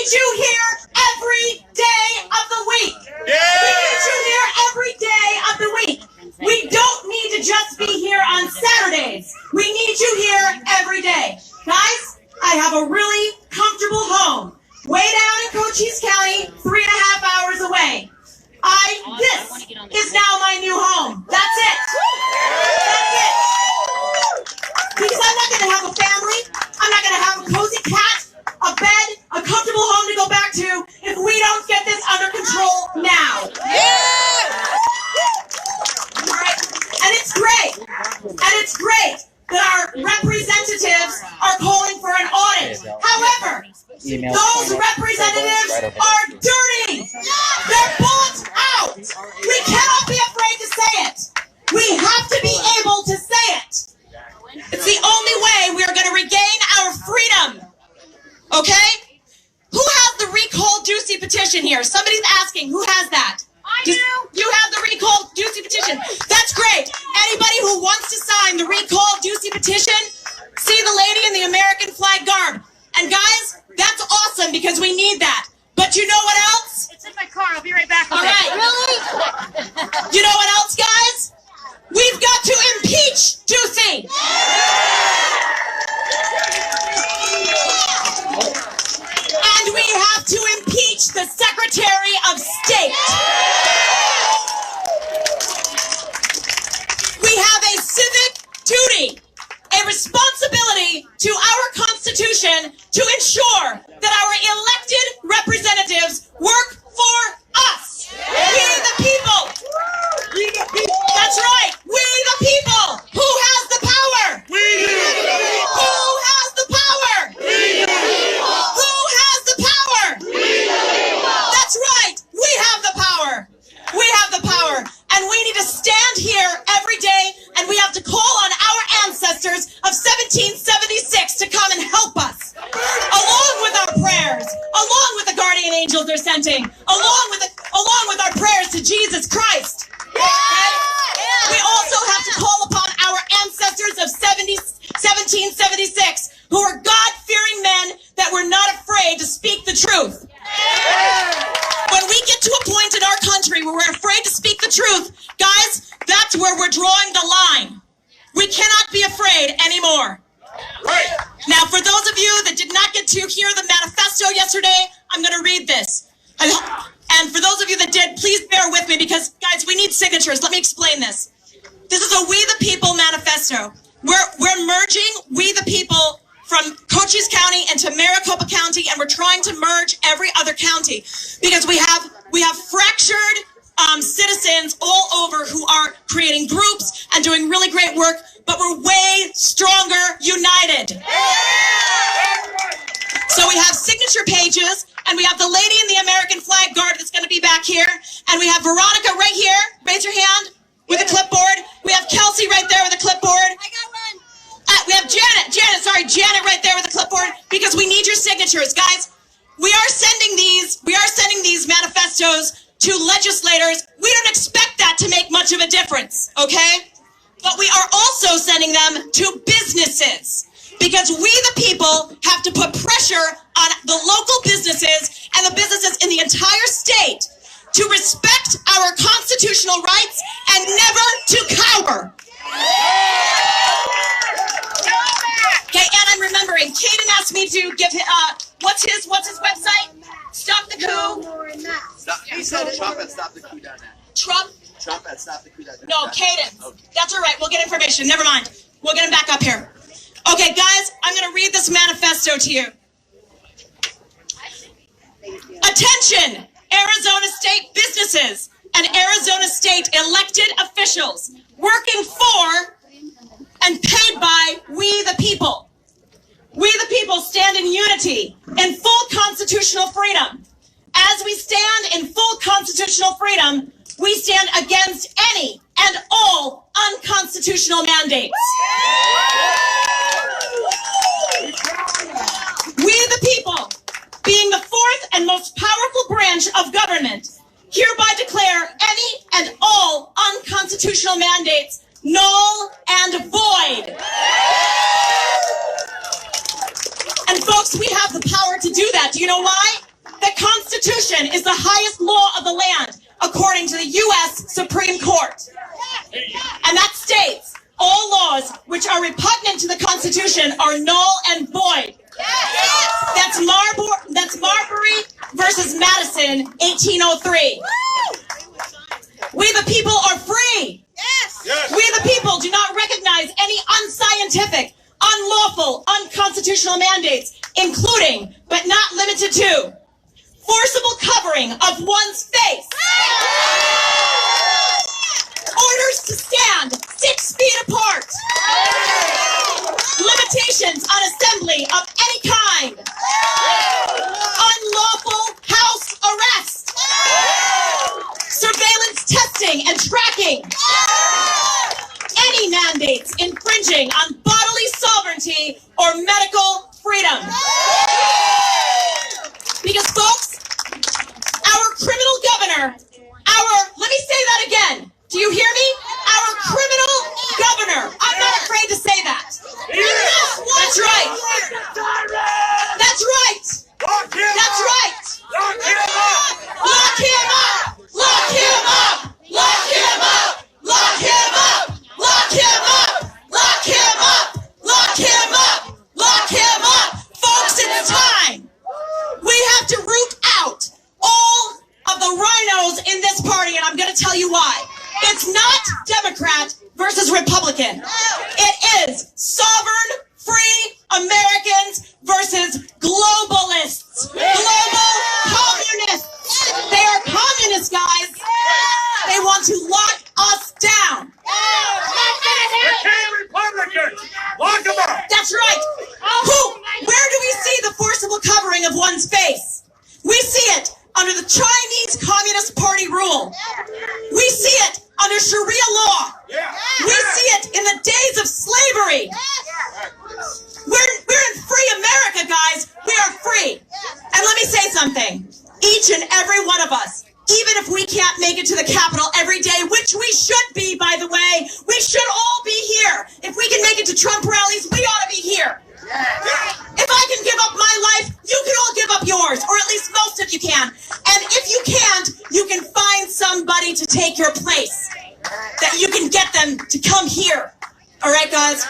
need you here every day of the week. Yeah. We need you here every day of the week. We don't need to just be here on Saturdays. We need you here every day. Guys, I have a really comfortable home way down in Cochise County, 3.5 hours away. This is now my new home. That's it. That's it. Because I'm not going to have a family. I'm not going to have a cozy cat, a bed, a comfortable home to go back to if we don't get this under control now. All right. And it's great. And it's great that our representatives are calling for an audit. However, those representatives are dirty. They're bought out. We cannot be afraid to say it. We have to be able to say it. It's the only way we are going to regain our freedom. Okay? Who has the recall Ducey petition here? Somebody's asking, who has that? I do. You have the recall Ducey petition. That's great. Anybody who wants to sign the recall Ducey petition, see the lady in the American flag garb. And guys, that's awesome because we need that. But you know what else? It's in my car. I'll be right back. All right. Really? You know what else, guys? We've got to impeach Ducey. And we have to impeach the Secretary of State. We have a civic duty, a responsibility to our Constitution to ensure that our elected representatives work for us. We the people. That's right. We the people. Who has the power? We the people. Who has the power? We the people. Who has the power? We the people. That's right. We have the power. We have the power. And we need to stand here every day and we have to call on our ancestors of 1776 to come and help us. Along with our prayers, along with the guardian angels they're sending, along with our prayers to Jesus Christ. Okay? We also have to call upon our ancestors of 1776 who are God-fearing men that were not afraid to speak the truth. When we get to a point in our country where we're afraid to speak the truth, guys, that's where we're drawing the line. We cannot be afraid anymore. Right. Now, for those of you that did not get to hear the manifesto yesterday, I'm going to read this. And for those of you that did, please bear with me because, guys, we need signatures. Let me explain this. This is a We the People manifesto. We're merging We the People from Cochise County into Maricopa County, and we're trying to merge every other county because we have fractured citizens all over who are creating groups and doing really great work, but we're way stronger united. So we have signature pages, and we have the lady in the American flag guard that's going to be back here, and we have Veronica right here. Raise your hand with a clipboard. We have Kelsey right there with a clipboard. I got one. We have Janet right there with a clipboard because we need your signatures, guys. We are sending these manifestos to legislators. We don't expect that to make much of a difference, okay? But we are also sending them to businesses because we the people have to put pressure on the local businesses and the businesses in the entire state to respect our constitutional rights and never to cower. Okay, and I'm remembering, Caden asked me to give what's his website? Stop the Coup. He said Trump at stopthecoup.net. Trump at stopthecoup.net. No, Caden. Okay. That's all right. We'll get information. Never mind. We'll get him back up here. Okay, guys, I'm going to read this manifesto to you. Attention, Arizona State businesses and Arizona State elected officials working for and paid by we the people. We the people stand in unity in full constitutional freedom. As we stand in full constitutional freedom, we stand against any and all unconstitutional mandates. We the people, being the fourth and most powerful branch of government, hereby declare any and all unconstitutional mandates null and void. And folks, we have the power to do that. Do you know why? the Constitution is the highest law of the land, according to the U.S. Supreme Court. And that states, all laws which are repugnant to the Constitution are null and void. That's Marbury versus Madison, 1803. We the people are free. We the people do not recognize any unscientific, unlawful, unconstitutional mandates, including, but not limited to, forcible covering of one's face, orders to stand 6 feet apart, limitations on assembly of any kind, unlawful house arrest, surveillance testing and tracking, any mandates infringing on bodily sovereignty or medical freedom. Because folks, our criminal governor, let me say that again. Do you hear me? Our criminal governor. I'm not afraid to say that. That's right. That's right. That's right. Lock him up! Lock him up! Lock him up! Lock him up! Lock him up! Lock him up! Lock him up! Lock him up! Lock him up! Folks, it's time. We have to root out all of the rhinos in this party, and I'm going to tell you why. It's not Democrat versus Republican. It is sovereign, free Americans versus globalists. Global communists. They are communists, guys. They want to lock us down. McCain Republicans! Lock them up! That's right. Where do we see the forcible covering of one's face? We see it under the Chinese Communist Party rule. We see it under Sharia law. We see it in the days of slavery. We're in free America, guys. We are free. And let me say something. Each and every one of us, even if we can't make it to the Capitol every day, which we should be, by the way, we should all be here. If we can make it to Trump rallies, we ought to be here. If I can give up my life, you can all give up yours, or at least most of you can. And if you can't, you can find somebody to take your place, that you can get them to come here. All right, guys?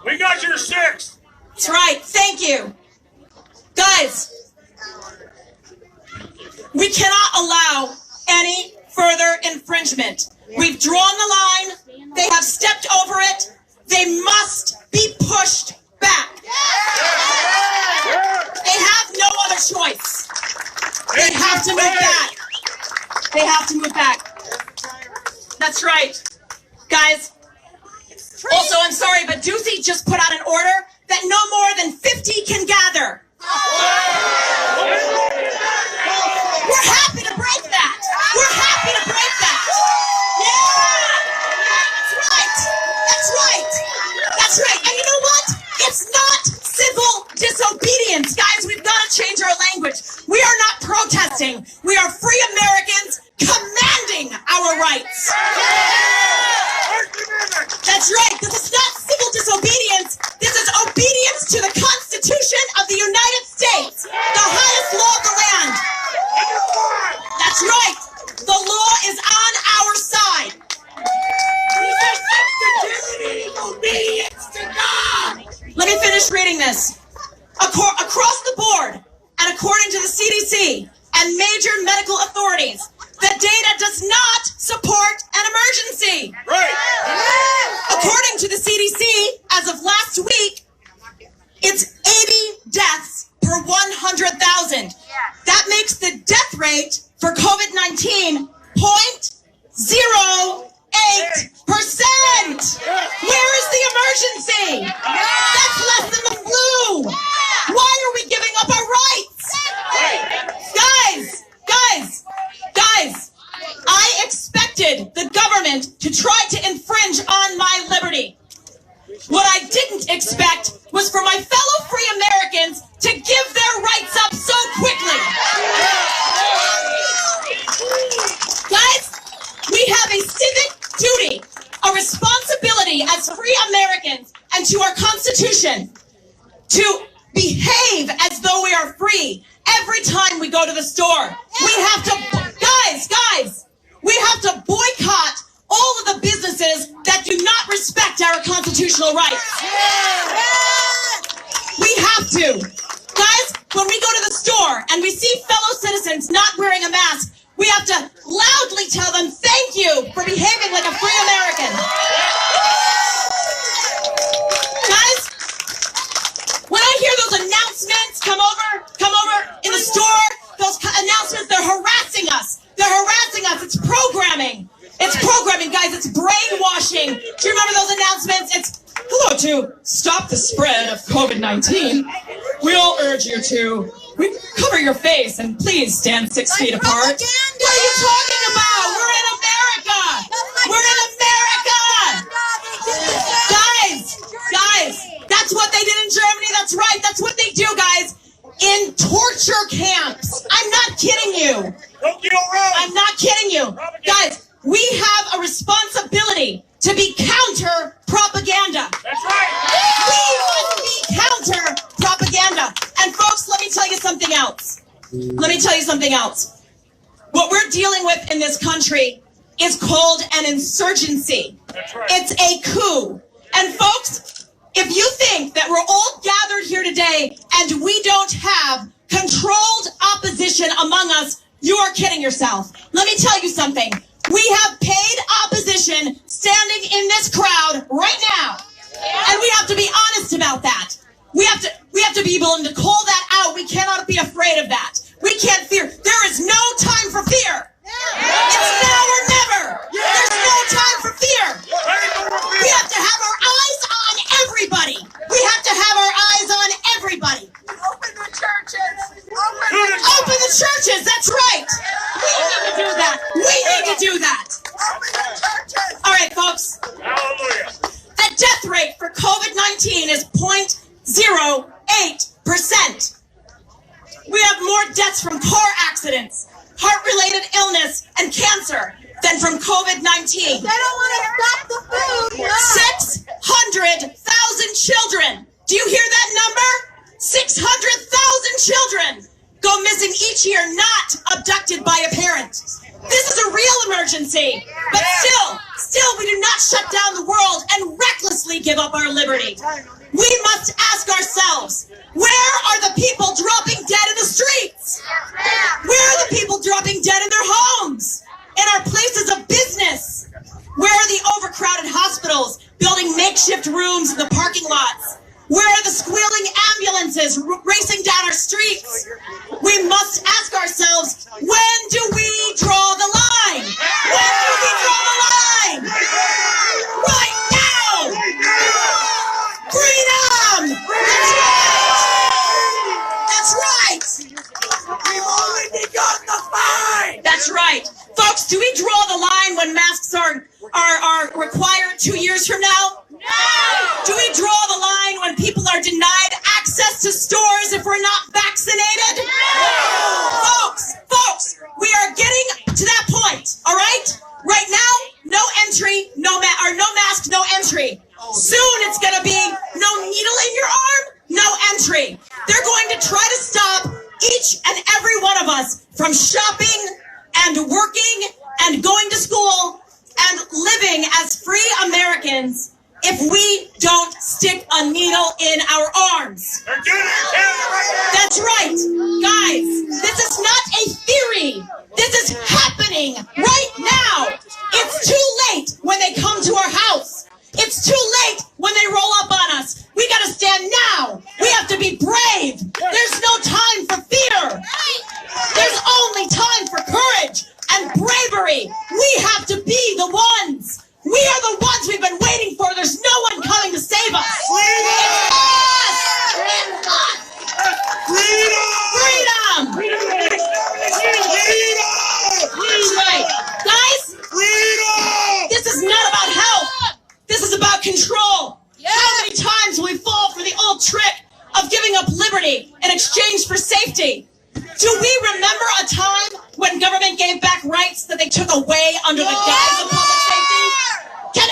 We got your 6. That's right. Thank you. Guys, we cannot allow any further infringement. We've drawn the line. They have stepped over it. They must be pushed back. They have no other choice. They have to move back. They have to move back. That's right. Guys, also, I'm sorry, but Ducey just put out an order that no more than 50 can gather. We're happy to break that. We're happy to break that. Yeah. That's right. That's right. And you know what? It's not civil disobedience. Guys, we've got to change our language. We are not protesting. We are free Americans commanding our rights. That's right. This is not civil disobedience. This is obedience to the Constitution of the United States, the highest law of the land. That's right. The law is on our side. Obedience to God. Let me finish reading this. Across the board, and according to the CDC and major medical authorities, the data does not support an emergency. Right. According to the CDC, as of last week, it's 80 deaths per 100,000. That makes the death rate for COVID-19 0.08%. Where is the emergency? That's less than the flu. Why are we giving up our rights? Guys, I expected the government to try to infringe on my liberty. What I didn't expect was for my fellow free Americans to give their rights up so quickly. Guys, we have a civic duty, a responsibility as free Americans and to our Constitution to behave as though we are free every time we go to the store, we have to, guys, we have to boycott all of the businesses that do not respect our constitutional rights. We have to. Guys, when we go to the store and we see fellow citizens not wearing a mask, we have to loudly tell them, thank you for behaving like a free American. Guys, when I hear those announcements come over in the store, those announcements, they're harassing us. They're harassing us. It's programming. It's programming, guys. It's brainwashing. Do you remember those announcements? It's, hello, to stop the spread of COVID-19, we all urge you to cover your face and please stand 6 feet apart. What are you talking about? We're in America. We're in America. Guys, that's what they did in Germany. That's right. That's what they do, guys. In torture camps. I'm not kidding you. I'm not kidding you. Guys, we have a responsibility to be counter-propaganda. That's right. We must be counter-propaganda. And folks, let me tell you something else. What we're dealing with in this country is called an insurgency. That's right. It's a coup. And folks, if you think that we're all gathered here today and we don't have controlled opposition among us, you are kidding yourself. Let me tell you something. We have paid opposition standing in this crowd right now. And we have to be honest about that. We have to be willing to call that out. We cannot be afraid of that. We can't fear. There is no time for fear. It's now or never. There's no time for fear. We have to have our eyes on everybody. We have to have our eyes on everybody. Open the churches. Open the churches. That's right. We need to do that. Open the churches. All right, folks. Hallelujah. The death rate for COVID-19 is 0.08%. We have more deaths from car accidents, heart-related illness, and cancer than from COVID-19. They don't want to stop the food. No. 600,000 children. Do you hear that number? 600,000 children go missing each year not abducted by a parent. This is a real emergency. But still, we do not shut down the world and recklessly give up our liberty. We must ask ourselves, where are the people dropping dead in the streets? Where are the people dropping dead in their homes? In our places of business? Where are the overcrowded hospitals building makeshift rooms in the parking lots? Where are the squealing ambulances racing down our streets? We must ask ourselves, when do we draw the line? When do we draw the line? Right now! Freedom! That's right! We've only begun the fight. That's right. Folks, do we draw the line when masks are required 2 years from now? No. Do we draw the line when people are denied access to stores if we're not vaccinated? No. Folks, we are getting to that point, all right? Right now, no entry, no mask, no entry. Soon it's going to be no needle in your arm, no entry. They're going to try to stop each and every one of us from shopping and working and going to school and living as free Americans if we don't stick a needle in our arms. They're doing it in Canada right now. That's right. Guys, this is not a theory. This is happening right now. It's too late when they come to our house. It's too late when they roll up on us. We gotta stand now. We have to be brave. There's no time for fear. There's only time for courage and bravery. We have to be the ones. We are the ones we've been waiting for. There's no one coming to save us. It's us! It's us! Freedom! That's right. Guys, this is not about health. This is about control. How many times will we fall for the old trick of giving up liberty in exchange for safety? Do we remember a time when government gave back rights that they took away under the guise of public safety? Can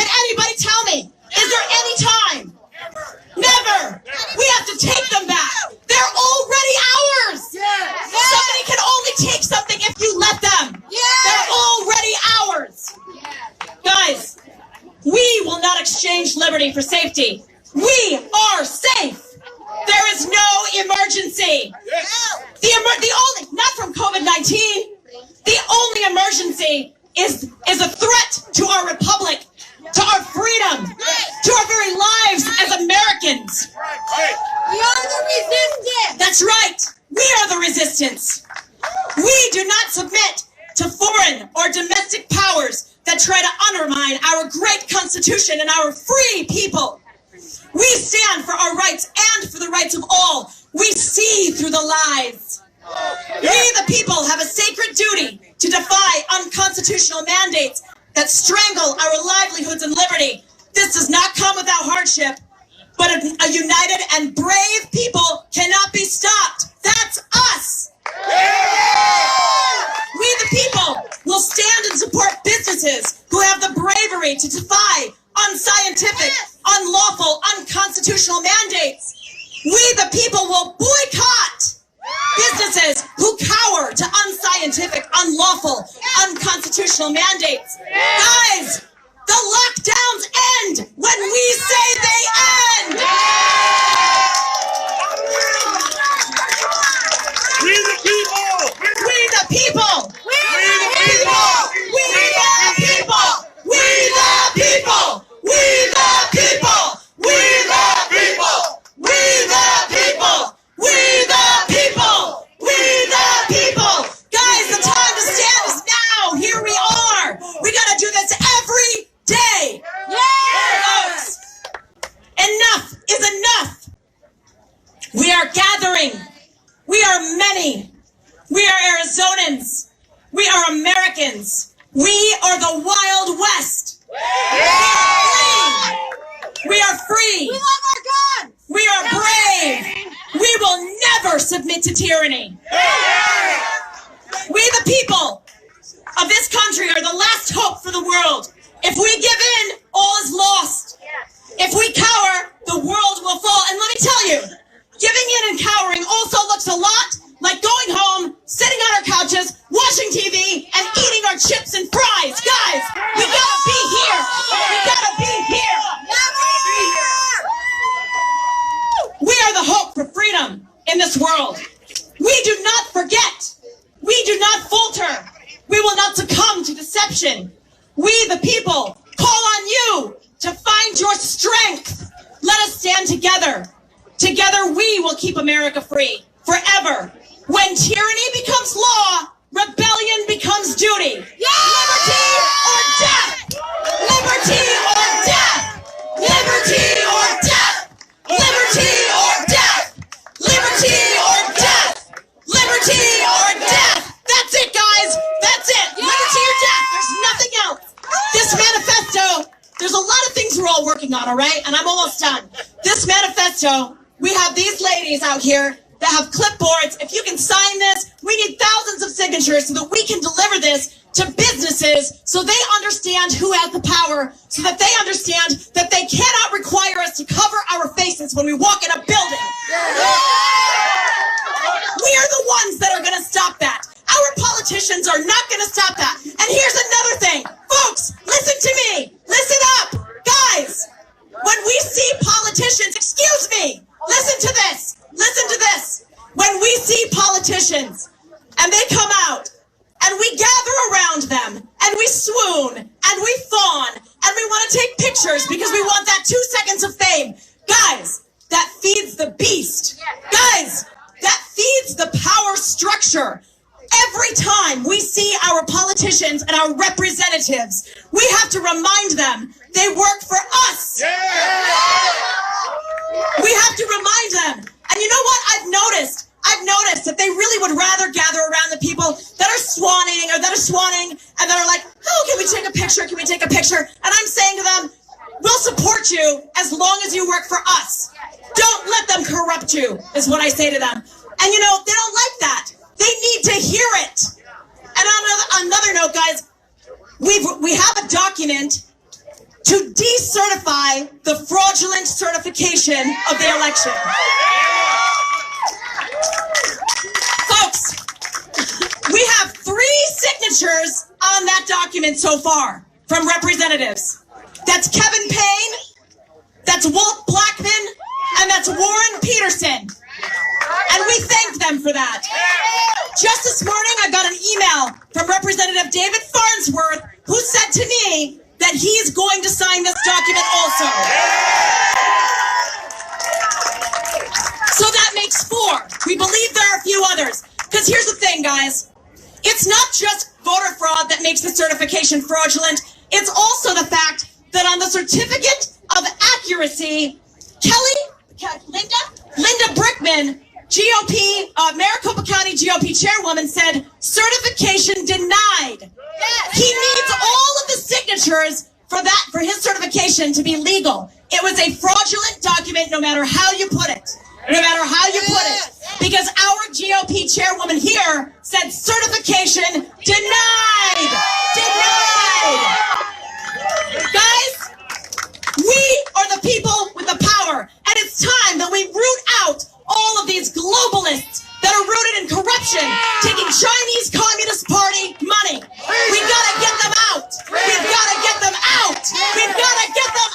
anybody tell me? Is there any time? Never. We have to take them back. They're already ours. for safety. We are safe. There is no emergency. The only, not from COVID-19, the only emergency is a threat to our republic, to our freedom, to our very lives as Americans. We are the resistance. That's right. We are the resistance. We do not submit to foreign or domestic powers that try to undermine our great Constitution and our free people. We stand for our rights and for the rights of all. We see through the lies. We, the people, have a sacred duty to defy unconstitutional mandates that strangle our livelihoods and liberty. This does not come without hardship, but a united and brave people cannot be stopped. That's us. We, the people, will stand and support businesses who have the bravery to defy unscientific, unlawful, unconstitutional mandates. We, the people, will boycott businesses who cower to unscientific, unlawful, unconstitutional mandates. Guys, the lockdowns end when we say they end. We the people! We the people! We the people! We the people! We the people! We the people! We the people! We the people! We the people! We the people! Guys, the time to stand is now! Here we are! We gotta do this every day! Folks, enough is enough! We are gathering! We are many! We are Arizonans! We are Americans! We are the Wild West! We are free! We love our guns. We are brave! We will never submit to tyranny! We, the people of this country, are the last hope for the world. If we give in, all is lost. If we cower, the world will fall. And let me tell you, giving in and cowering also looks a lot like going home, sitting on our couches, watching TV, and eating our chips and fries. Guys, we gotta be here. We gotta be here. We are the hope for freedom in this world. We do not forget. We do not falter. We will not succumb to deception. We, the people, call on you to find your strength. Let us stand together. Together we will keep America free forever. When tyranny becomes law, rebellion becomes duty. Liberty or death! Liberty or death! Liberty or death! Liberty or death! Liberty or death! Liberty or death! That's it, guys! That's it! Liberty or death! There's nothing else! This manifesto, there's a lot of things we're all working on, all right? And I'm almost done. This manifesto, we have these ladies out here that have clipboards. If you can sign this, we need thousands of signatures so that we can deliver this to businesses so they understand who has the power, so that they understand that they cannot require us to cover our faces when we walk in a building. We are the ones that are going to stop that. Our politicians are not going to stop that. And here's another thing. Folks, listen to me. Listen up. Guys, when we see politicians, excuse me, listen to this. Listen to this. When we see politicians and they come out and we gather around them and we swoon and we fawn and we want to take pictures because we want that 2 seconds of fame, guys, that feeds the beast. Guys, that feeds the power structure. Every time we see our politicians and our representatives, we have to remind them they work for us. We have to remind them. And you know what I've noticed? I've noticed that they really would rather gather around the people that are swanning and that are like, oh, can we take a picture? Can we take a picture? And I'm saying to them, we'll support you as long as you work for us. Don't let them corrupt you, is what I say to them. And you know, they don't like that. They need to hear it. And on another note, guys, we have a document to decertify the fraudulent certification of the election. Folks, we have 3 signatures on that document so far from representatives. That's Kevin Payne, That's Walt Blackman, and that's Warren Peterson. And we thank them for that. Just this morning, I got an email from Representative David Farnsworth, who said to me that he's going to sign this document also. So that makes 4. We believe there are a few others. Because here's the thing, guys. It's not just voter fraud that makes the certification fraudulent. It's also the fact that on the certificate of accuracy, Linda Brickman, GOP, Maricopa County GOP chairwoman, said certification denied. Yes. He needs all of the signatures for his certification to be legal. It was a fraudulent document, no matter how you put it. No matter how you put it. Because our GOP chairwoman here said certification denied. Denied. Guys, we are the people with the power, and it's time that we root out all of these globalists that are rooted in corruption, taking Chinese Communist Party money. We've got to get them out. We've got to get them out. We've got to get them